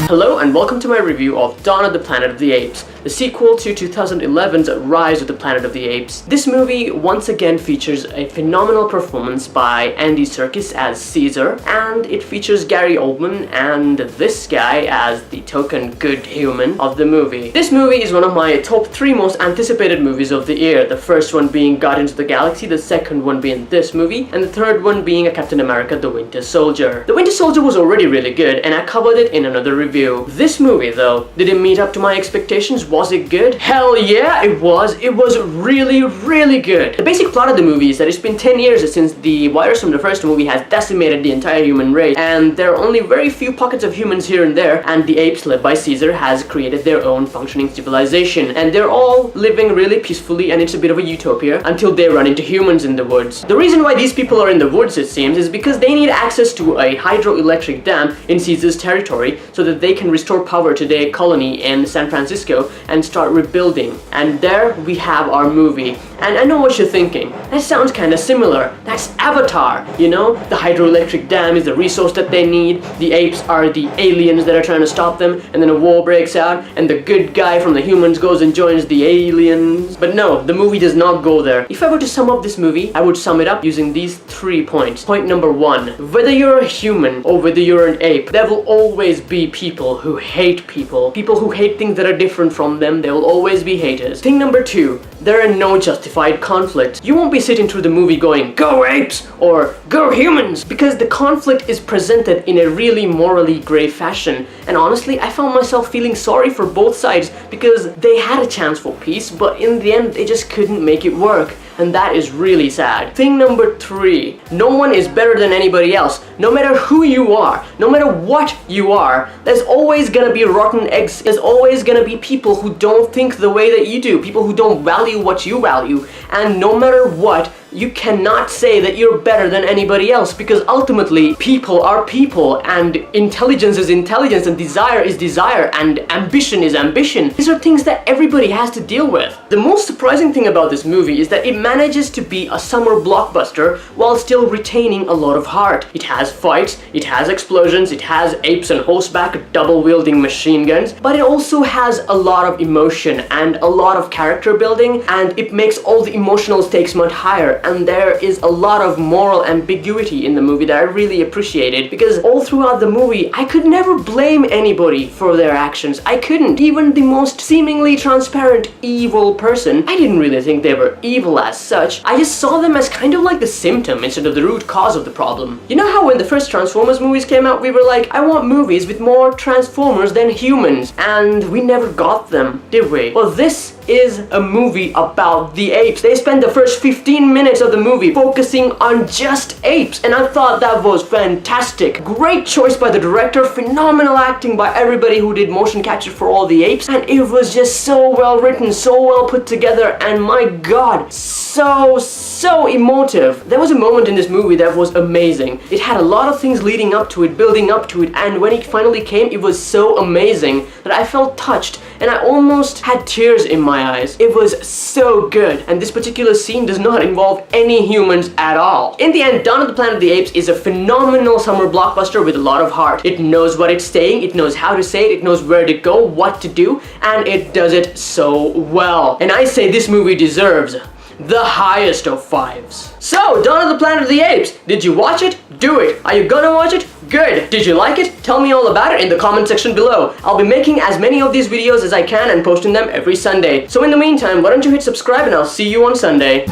Hello and welcome to my review of Dawn of the Planet of the Apes, the sequel to 2011's Rise of the Planet of the Apes. This movie once again features a phenomenal performance by Andy Serkis as Caesar, and it features Gary Oldman and this guy as the token good human of the movie. This movie is one of my top 3 most anticipated movies of the year, the first one being Guardians of the Galaxy, the second one being this movie, and the third one being Captain America the Winter Soldier. The Winter Soldier was already really good, and I covered it in another review. This movie though, did it meet up to my expectations? Was it good? Hell yeah, it was. It was really good. The basic plot of the movie is that it's been 10 years since the virus from the first movie has decimated the entire human race, and there are only very few pockets of humans here and there, and the apes led by Caesar has created their own functioning civilization, and they're all living really peacefully, and it's a bit of a utopia until they run into humans in the woods. The reason why these people are in the woods, it seems, is because they need access to a hydroelectric dam in Caesar's territory so that they can restore power to their colony in San Francisco and start rebuilding. And there we have our movie. And I know what you're thinking. That sounds kind of similar. That's Avatar, you know? The hydroelectric dam is the resource that they need. The apes are the aliens that are trying to stop them, and then a war breaks out, and the good guy from the humans goes and joins the aliens. But no, the movie does not go there. If I were to sum up this movie, I would sum it up using these 3 points. Point number 1, whether you're a human or whether you're an ape, there will always be people who hate people who hate things that are different from them. There will always be haters. Thing number 2, there are no justified conflicts. You won't be sitting through the movie going, "Go apes!" or "Go humans!" because the conflict is presented in a really morally grey fashion. And honestly, I found myself feeling sorry for both sides because they had a chance for peace, but in the end, they just couldn't make it work. And that is really sad. Thing number 3, no one is better than anybody else. No matter who you are, no matter what you are, there's always gonna be rotten eggs. There's always gonna be people who don't think the way that you do, people who don't value what you value. And no matter what, you cannot say that you're better than anybody else, because ultimately people are people, and intelligence is intelligence, and desire is desire, and ambition is ambition. These are things that everybody has to deal with. The most surprising thing about this movie is that it manages to be a summer blockbuster while still retaining a lot of heart. It has fights, it has explosions, it has apes on horseback double-wielding machine guns, but it also has a lot of emotion and a lot of character building, and it makes all the emotional stakes much higher. And there is a lot of moral ambiguity in the movie that I really appreciated, because all throughout the movie I could never blame anybody for their actions. I couldn't. Even the most seemingly transparent evil person, I didn't really think they were evil as such. I just saw them as kind of like the symptom instead of the root cause of the problem. You know how when the first Transformers movies came out, we were like, I want movies with more Transformers than humans, and we never got them, did we? Well, this is a movie about the apes. They spend the first 15 minutes of the movie focusing on just apes, and I thought that was fantastic. Great choice by the director, phenomenal acting by everybody who did motion capture for all the apes, and it was just so well written, so well put together, and my god, so emotive. There was a moment in this movie that was amazing. It had a lot of things leading up to it, building up to it, and when it finally came, it was so amazing that I felt touched, and I almost had tears in my eyes. It was so good, and this particular scene does not involve any humans at all. In the end, Dawn of the Planet of the Apes is a phenomenal summer blockbuster with a lot of heart. It knows what it's saying, it knows how to say it knows where to go, what to do, and it does it so well. And I say this movie deserves the highest of 5s. So, Dawn of the Planet of the Apes, did you watch it? Do it. Are you gonna watch it? Good. Did you like it? Tell me all about it in the comment section below. I'll be making as many of these videos as I can and posting them every Sunday. So in the meantime, why don't you hit subscribe, and I'll see you on Sunday.